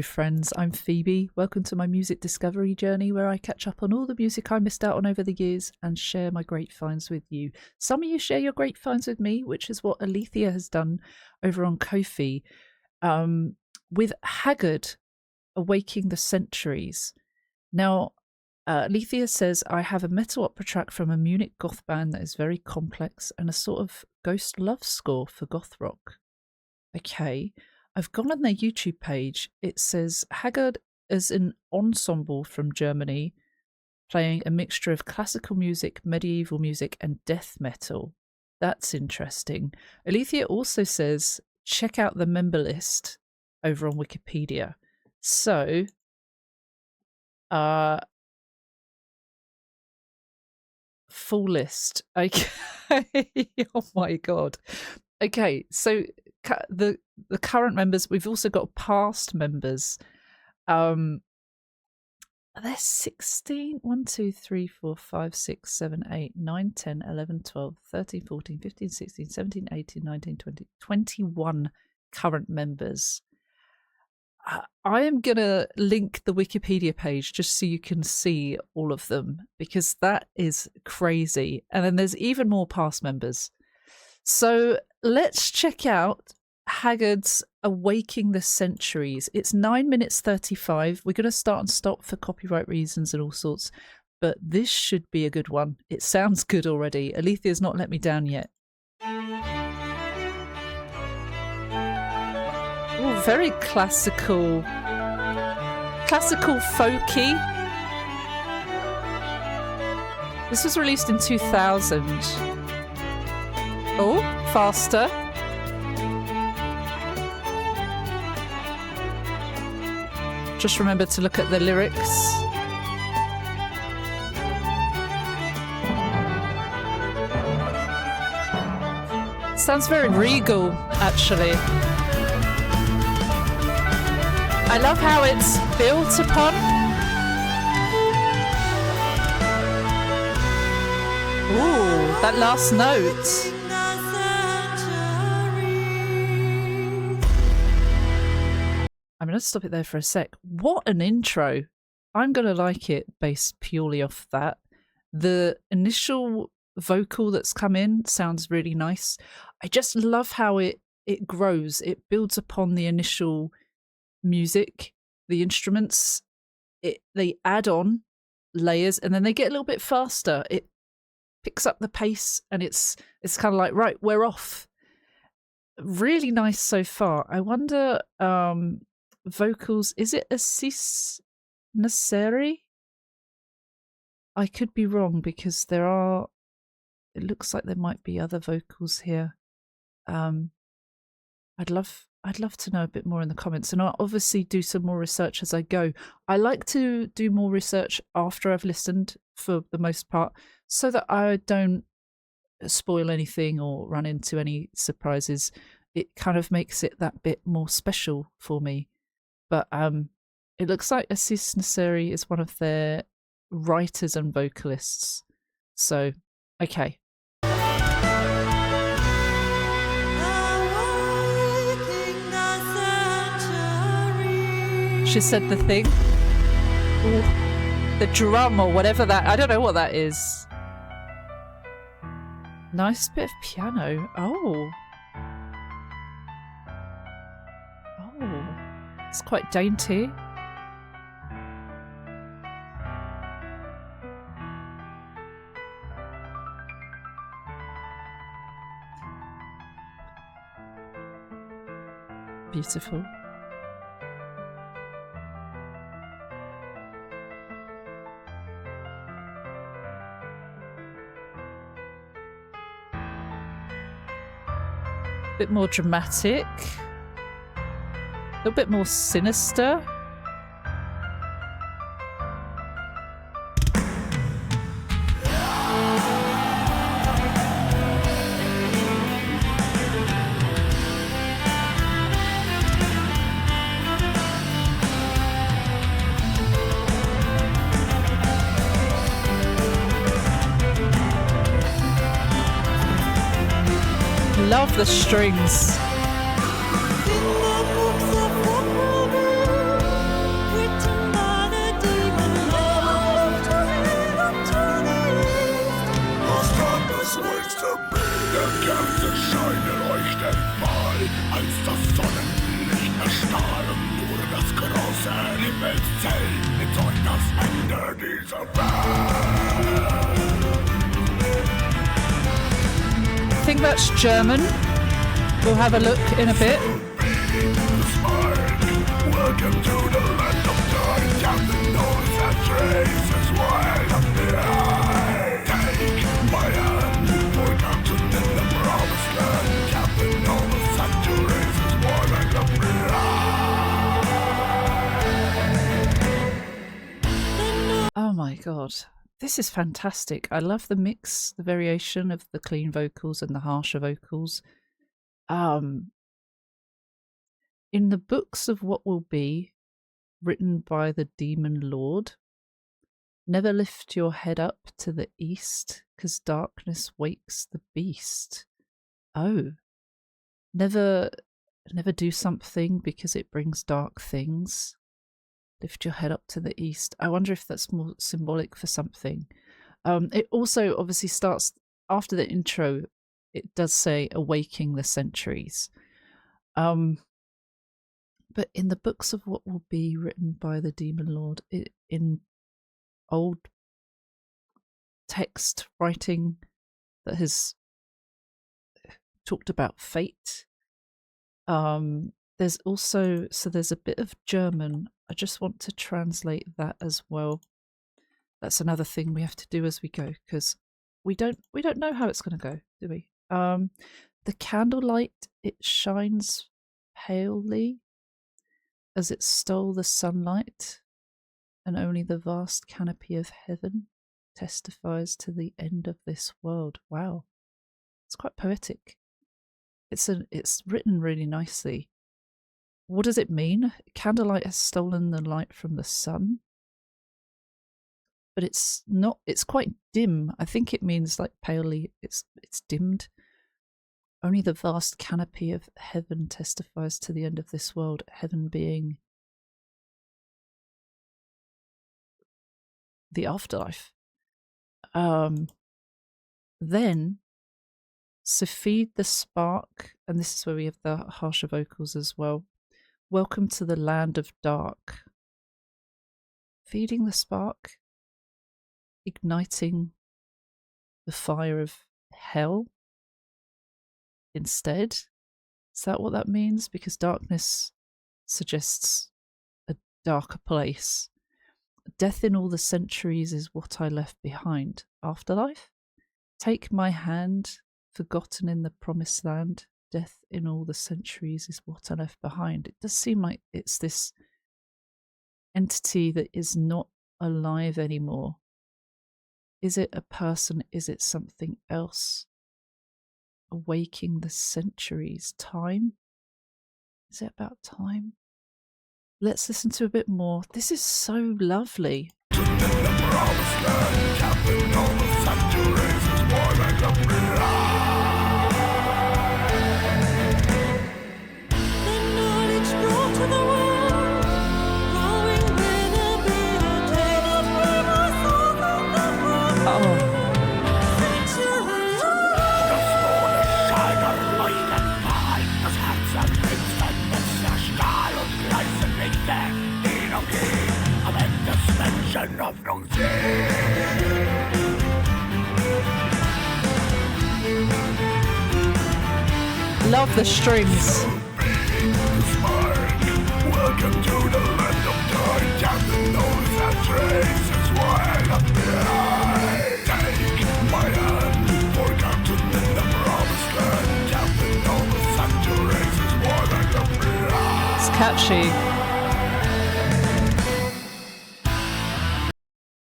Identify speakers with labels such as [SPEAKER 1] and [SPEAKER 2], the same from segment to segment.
[SPEAKER 1] Friends, I'm Phoebe. Welcome to my music discovery journey where I catch up on all the music I missed out on over the years and share my great finds with you. Some of you share your great finds with me, which is what Alethea has done over on Ko-fi with Haggard, Awaking the Centuries. Now, Alethea says, I have a metal opera track from a Munich goth band that is very complex and a sort of ghost love score for goth rock. Okay. I've gone on their YouTube page. It says Haggard is an ensemble from Germany playing a mixture of classical music, medieval music, and death metal. That's interesting. Alethea also says, check out the member list over on Wikipedia. So, full list. Okay. Oh my God. Okay, so the current members, we've also got past members. There's 16, 1, 2, 3, 4, 5, 6, 7, 8, 9, 10, 11, 12, 13, 14, 15, 16, 17, 18, 19, 20, 21 current members. I am going to link the Wikipedia page just so you can see all of them, because that is crazy. And then there's even more past members. So let's check out Haggard's Awaking the Centuries. It's 9 minutes 35. We're going to start and stop for copyright reasons and all sorts, but this should be a good one. It sounds good already. Alethea's not let me down yet. Oh, very classical. Classical folky. This was released in 2000. Oh, faster. Just remember to look at the lyrics. Sounds very regal, actually. I love how it's built upon. Ooh, that last note. I'm going to stop it there for a sec. What an intro. I'm going to like it based purely off that. The initial vocal that's come in sounds really nice. I just love how it grows. It builds upon the initial music, the instruments. They add on layers and then they get a little bit faster. It picks up the pace and it's kind of like, right, we're off. Really nice so far. I wonder... vocals, is it Assis Nasseri? I could be wrong because it looks like there might be other vocals here. I'd love to know a bit more in the comments, and I'll obviously do some more research as I go. I like to do more research after I've listened for the most part so that I don't spoil anything or run into any surprises. It kind of makes it that bit more special for me. But it looks like Assis Nasseri is one of their writers and vocalists. So, okay. She said the thing. Ooh, the drum or whatever that... I don't know what that is. Nice bit of piano. Oh. It's quite dainty. Beautiful. Bit more dramatic. A little bit more sinister. Love the strings. I think that's German. We'll have a look in a bit.
[SPEAKER 2] Welcome to the land of time. Captain knows that traces while I'm behind. Take my hand, forgotten in the promised land. Captain knows that traces while I'm behind.
[SPEAKER 1] Oh my god. This is fantastic. I love the mix, the variation of the clean vocals and the harsher vocals. In the books of what will be, written by the demon lord, never lift your head up to the east, 'cause darkness wakes the beast. Oh. Never do something because it brings dark things. Lift your head up to the east. I wonder if that's more symbolic for something. It also obviously starts after the intro. It does say awaking the centuries. But in the books of what will be, written by the demon lord, in old text writing that has talked about fate, there's also, so there's a bit of German. I just want to translate that as well. That's another thing we have to do as we go, because we don't know how it's going to go, do we? The candlelight, it shines palely as it stole the sunlight, and only the vast canopy of heaven testifies to the end of this world. Wow, it's quite poetic. It's written really nicely. What does it mean? Candlelight has stolen the light from the sun, but it's not. It's quite dim. I think it means like palely. It's dimmed. Only the vast canopy of heaven testifies to the end of this world. Heaven being the afterlife. Then, so feed the spark, and this is where we have the harsher vocals as well. Welcome to the land of dark. Feeding the spark, igniting the fire of hell instead. Is that what that means? Because darkness suggests a darker place. Death in all the centuries is what I left behind. Afterlife? Take my hand, forgotten in the promised land. Death in all the centuries is what I left behind. It does seem like it's this entity that is not alive anymore. Is it a person? Is it something else? Awaking the centuries. Time? Is it about time? Let's listen to a bit more. This is so lovely. Love the strings. Welcome to the land of time. Captain knows that traces while I'm behind. Take my hand, forgotten in the promised land. Captain knows that traces while I'm behind. It's catchy.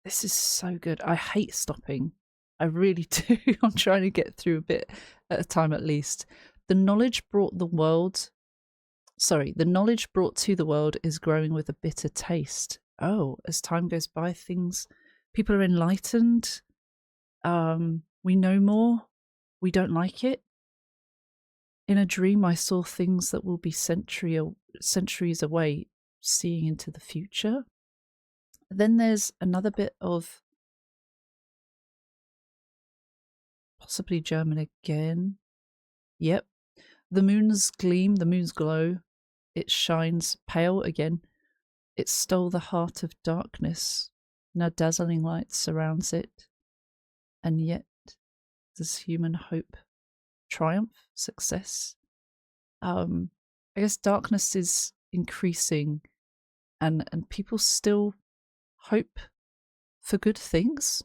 [SPEAKER 1] This is so good. I hate stopping. I really do. I'm trying to get through a bit at a time at least. The knowledge brought to the world is growing with a bitter taste. Oh, as time goes by, people are enlightened. We know more. We don't like it. In a dream, I saw things that will be centuries away, seeing into the future. Then there's another bit of possibly German again. Yep. The moon's gleam, the moon's glow, it shines pale again. It stole the heart of darkness. No dazzling light surrounds it, and yet does human hope triumph, success? I guess darkness is increasing, and people still hope for good things.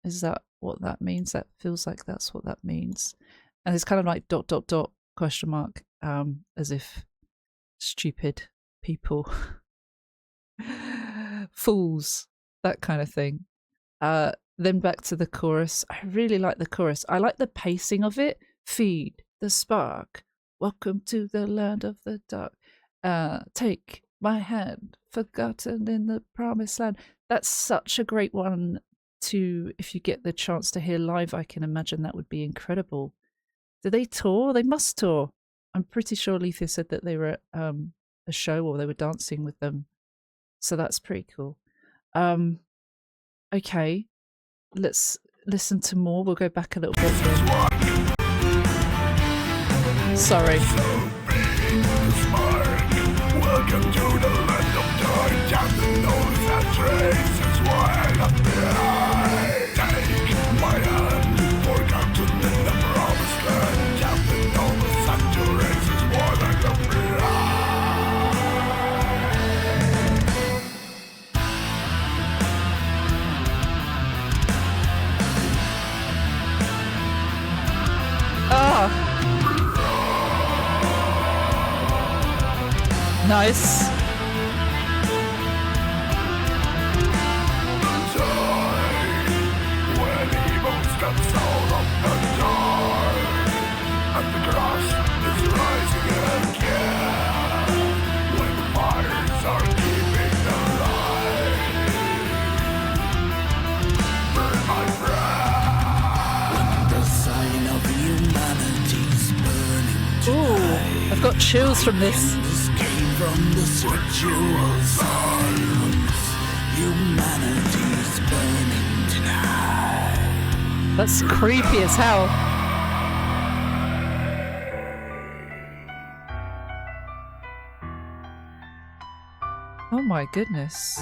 [SPEAKER 1] Is that what that means? That feels like that's what that means. And it's kind of like ... question mark, as if stupid people, fools, that kind of thing. Then back to the chorus. I really like the chorus. I like the pacing of it. Feed the spark. Welcome to the land of the dark. Take my hand, forgotten in the promised land. That's such a great one to, if you get the chance to hear live, I can imagine that would be incredible. Do they tour? They must tour. I'm pretty sure Alethea said that they were at a show or they were dancing with them. So that's pretty cool. Okay, let's listen to more. We'll go back a little bit. Sorry.
[SPEAKER 2] Welcome to the land of dark, Captain knows that trace is what I'm behind. Take my hand, forgotten in the promised land, Captain knows that trace is what I'm behind.
[SPEAKER 1] Ah! Nice.
[SPEAKER 2] When evil steps out of the dark, and the grass is rising again, when fires are keeping the light, burn my breath. When the sign of humanity's burning tonight.
[SPEAKER 1] Ooh, I've got chills from this.
[SPEAKER 2] From this ritual silence, humanity's burning tonight.
[SPEAKER 1] That's creepy as hell. Oh my goodness.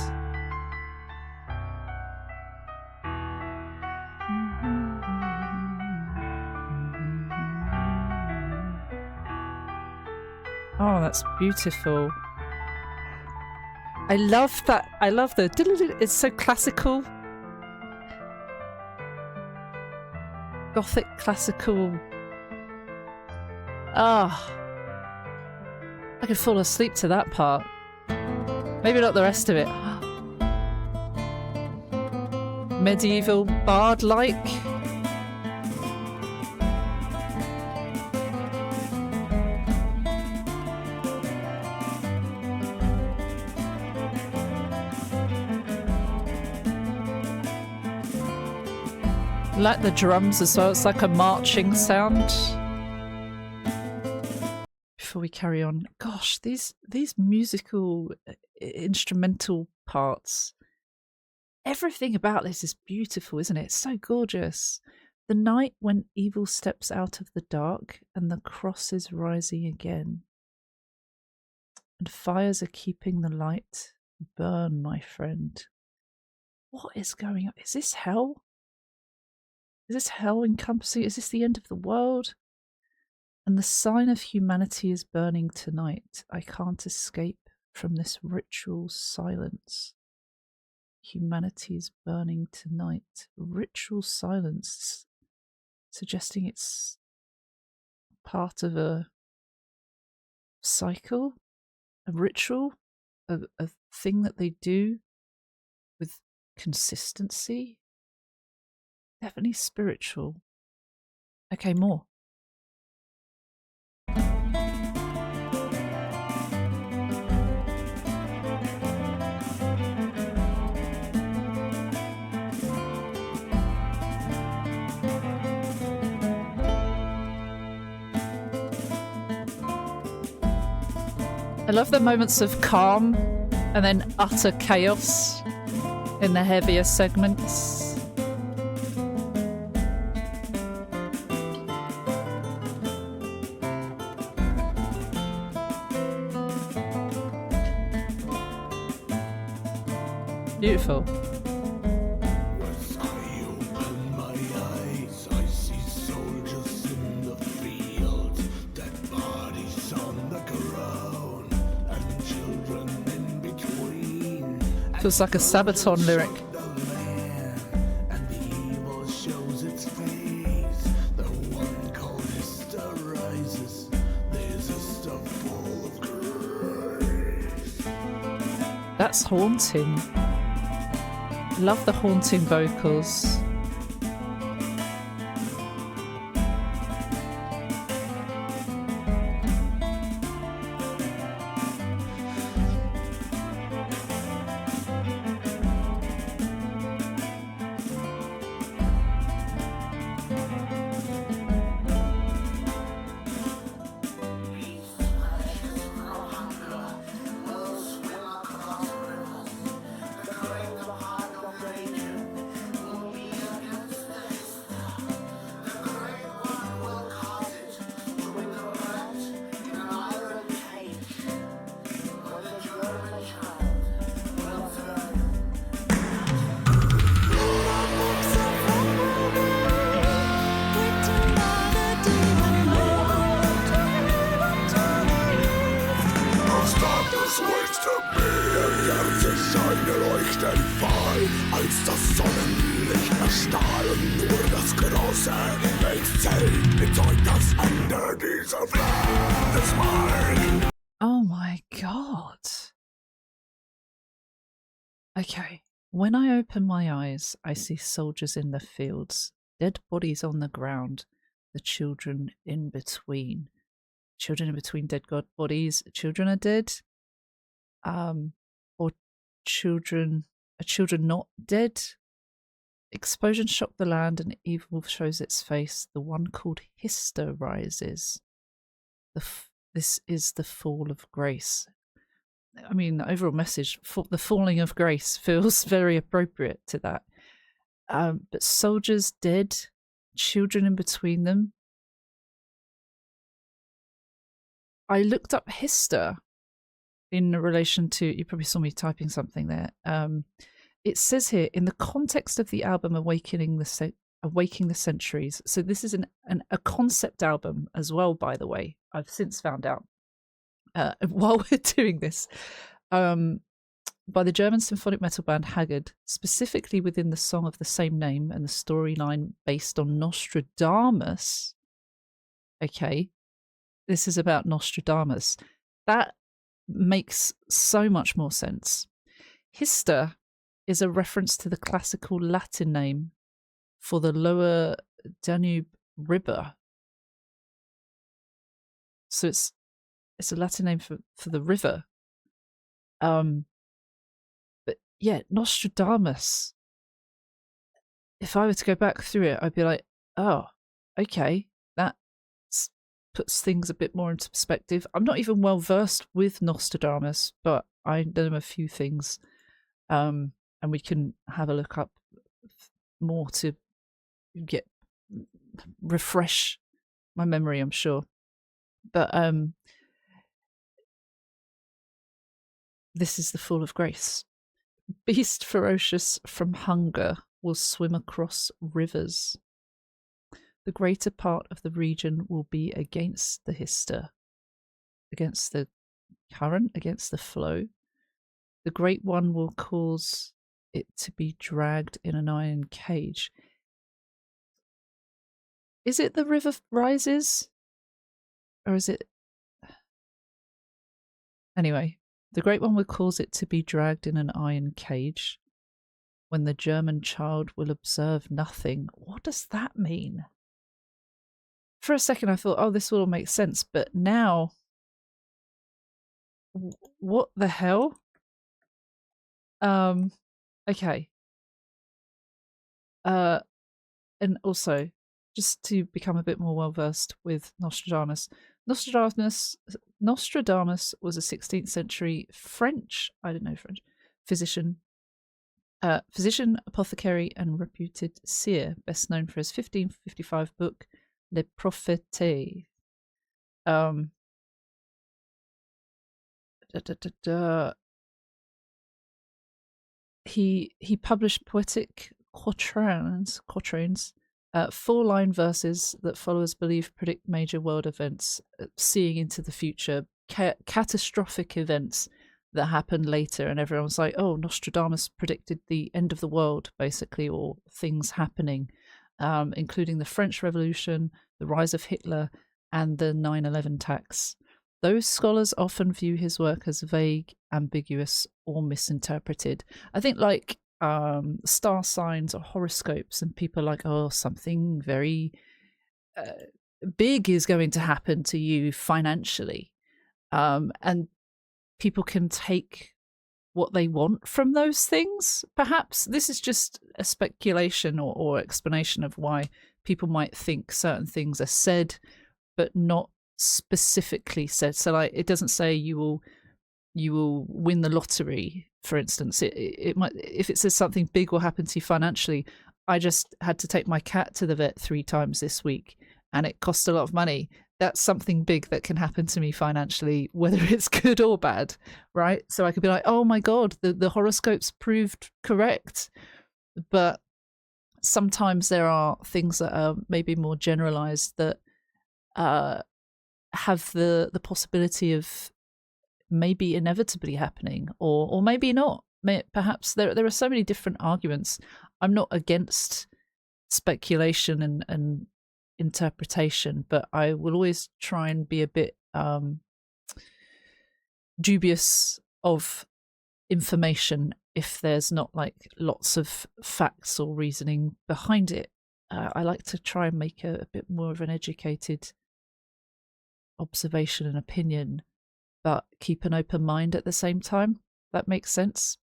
[SPEAKER 1] Oh, that's beautiful. I love that. I love the... It's so classical. Gothic classical. Ah. I could fall asleep to that part. Maybe not the rest of it. Medieval bard-like. Like the drums as well, it's like a marching sound. Before we carry on, gosh, these musical instrumental parts, everything about this is beautiful, isn't it? It's so gorgeous. The night when evil steps out of the dark and the cross is rising again, and fires are keeping the light. Burn, my friend. What is going on? Is this hell? Is this hell encompassing? Is this the end of the world? And the sign of humanity is burning tonight. I can't escape from this ritual silence. Humanity is burning tonight. Ritual silence, suggesting it's part of a cycle, a ritual, a thing that they do with consistency. Definitely spiritual. Okay, more. I love the moments of calm and then utter chaos in the heavier segments. Beautiful. Feels like a Sabaton lyric. That's haunting. Love the haunting vocals. Oh my god. Okay, when I open my eyes, I see soldiers in the fields, dead bodies on the ground, the children in between. Children in between dead god bodies. Children are dead. Or children not dead. Explosions shock the land and evil shows its face. The one called Hister rises. This is the fall of grace. I mean, the overall message, the falling of grace, feels very appropriate to that. But soldiers dead, children in between them. I looked up Hister in relation to, you probably saw me typing something there. It says here, in the context of the album Awaking the Centuries. So this is a concept album as well, by the way. I've since found out while we're doing this, by the German symphonic metal band Haggard, specifically within the song of the same name and the storyline based on Nostradamus. Okay, this is about Nostradamus. That makes so much more sense. Hister is a reference to the classical Latin name for the lower Danube River. So it's a Latin name for the river. But yeah, Nostradamus. If I were to go back through it, I'd be like, oh, okay, that puts things a bit more into perspective. I'm not even well versed with Nostradamus, but I know a few things. And we can have a look up more to refresh my memory, I'm sure. But this is the fall of grace. Beast ferocious from hunger will swim across rivers. The greater part of the region will be against the Hister, against the current, against the flow. The Great One will cause it to be dragged in an iron cage. Is it the river rises? Or is it... Anyway, the Great One will cause it to be dragged in an iron cage, when the German child will observe nothing. What does that mean? For a second I thought, oh, this will all make sense, but now... What the hell? Okay. And also, just to become a bit more well-versed with Nostradamus. Nostradamus was a 16th century French, physician, apothecary, and reputed seer, best known for his 1555 book, Les Prophéties. He published poetic quatrains, 4-line verses that followers believe predict major world events, seeing into the future, catastrophic events that happened later, and everyone was like, oh, Nostradamus predicted the end of the world, basically, or things happening, including the French Revolution, the rise of Hitler, and the 9/11 attacks. Those scholars often view his work as vague, ambiguous, or misinterpreted. I think like star signs or horoscopes, and people are like, oh, something very big is going to happen to you financially. And people can take what they want from those things. Perhaps this is just a speculation or explanation of why people might think certain things are said, but not specifically said. So like, it doesn't say you will win the lottery, for instance. It might, if it says something big will happen to you financially. I just had to take my cat to the vet 3 times this week, and it cost a lot of money. That's something big that can happen to me financially, whether it's good or bad, right? So I could be like, oh my God, the horoscopes proved correct. But sometimes there are things that are maybe more generalized that have the possibility of maybe inevitably happening, or maybe not. Perhaps there are so many different arguments. I'm not against speculation and interpretation, but I will always try and be a bit dubious of information if there's not like lots of facts or reasoning behind it. I like to try and make a bit more of an educated observation and opinion, but keep an open mind at the same time. That makes sense.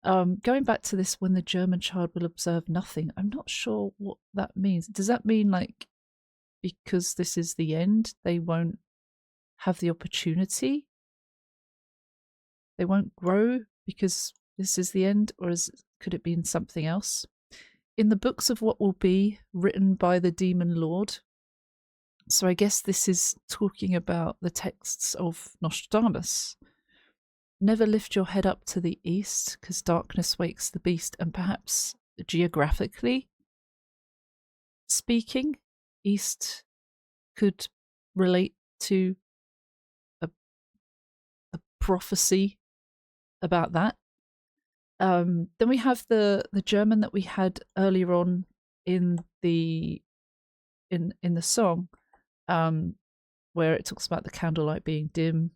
[SPEAKER 1] Going back to this, when the German child will observe nothing, I'm not sure what that means. Does that mean like, because this is the end, they won't have the opportunity? They won't grow because this is the end? Or could it be something else? In the books of what will be, written by the demon lord. So I guess this is talking about the texts of Nostradamus. Never lift your head up to the east, because darkness wakes the beast. And perhaps geographically speaking, east could relate to a prophecy about that. Then we have the German that we had earlier on in the song, where it talks about the candlelight being dim,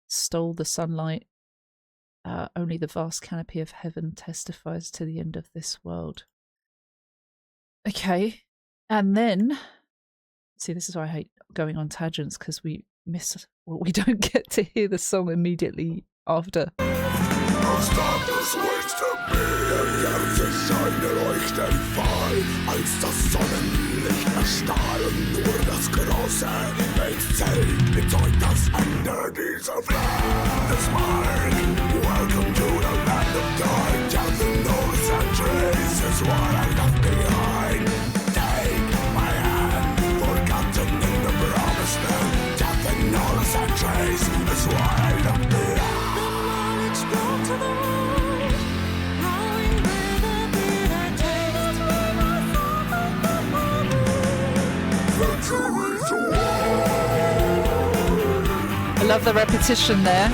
[SPEAKER 1] stole the sunlight. Only the vast canopy of heaven testifies to the end of this world. Okay, and then, see, this is why I hate going on tangents, because we don't get to hear the song immediately after.
[SPEAKER 2] Kerze scheine leuchten voll, als das Sonnenlicht erstrahlen, nur das große Weltzelt bezeugt das Ende dieser Welt. This morning, welcome to the land of dark, counting those centuries is what I left behind. Take my hand, forgotten in the promised land, counting all the centuries is what I left behind. The knowledge brought to the world.
[SPEAKER 1] I love the repetition there.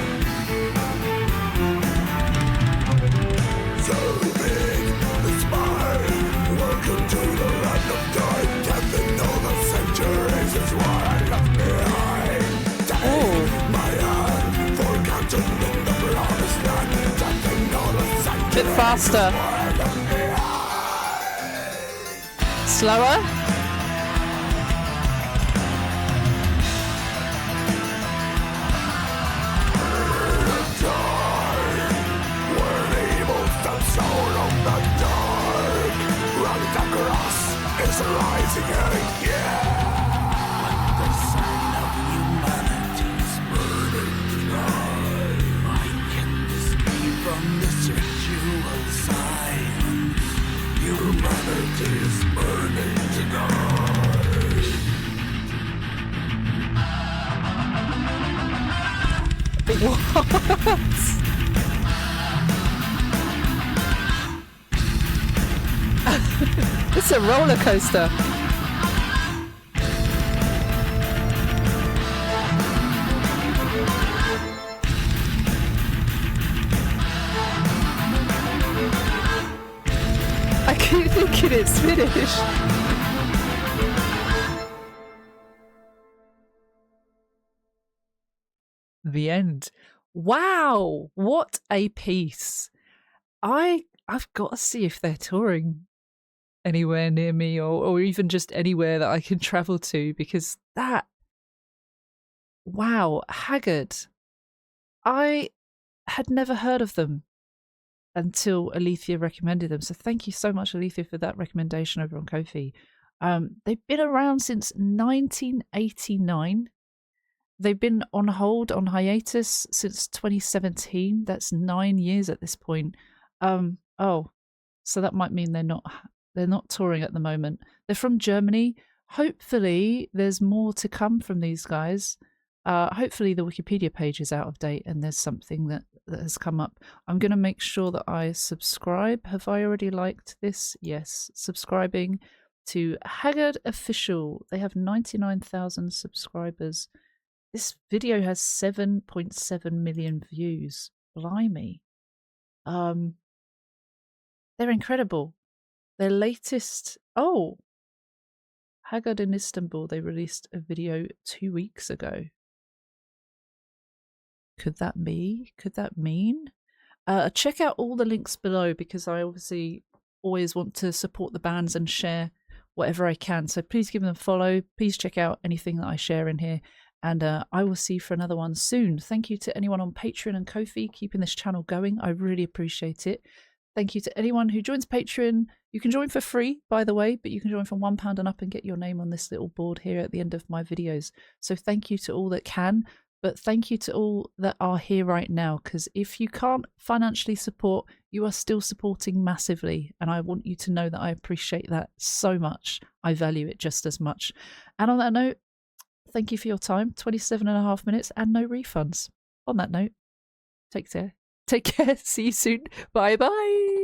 [SPEAKER 2] So big, it's mine. Welcome to the land of dark. Counting all the centuries is what I left behind. Take my hand, forgotten in the promised land. Counting all the centuries.
[SPEAKER 1] Bit faster. Slower.
[SPEAKER 2] Rising again. When the sun of humanity's burning tonight, why can this be from this ritual silence? Humanity's burning tonight.
[SPEAKER 1] What? It's a roller coaster. thinking it's finished. The end. Wow, what a piece. I've got to see if they're touring anywhere near me, or even just anywhere that I can travel to, because that, wow, Haggard. I had never heard of them until Alethea recommended them. So thank you so much, Alethea, for that recommendation over on Ko-fi. They've been around since 1989. They've been on hold, on hiatus, since 2017. That's 9 years at this point. Oh, so that might mean they're not touring at the moment. They're from Germany. Hopefully there's more to come from these guys. Hopefully the Wikipedia page is out of date and there's something that has come up. I'm going to make sure that I subscribe. Have I already liked this? Yes. Subscribing to Haggard Official. They have 99,000 subscribers. This video has 7.7 million views. Blimey. They're incredible. Their latest... Oh! Haggard in Istanbul. They released a video 2 weeks ago. Could that be? Could that mean? Check out all the links below, because I obviously always want to support the bands and share whatever I can. So please give them a follow. Please check out anything that I share in here. And I will see you for another one soon. Thank you to anyone on Patreon and Ko-fi keeping this channel going. I really appreciate it. Thank you to anyone who joins Patreon. You can join for free, by the way, but you can join from £1 and up and get your name on this little board here at the end of my videos. So thank you to all that can, but thank you to all that are here right now, because if you can't financially support, you are still supporting massively. And I want you to know that I appreciate that so much. I value it just as much. And on that note, thank you for your time. 27.5 minutes and no refunds. On that note, take care. Take care. See you soon. Bye bye.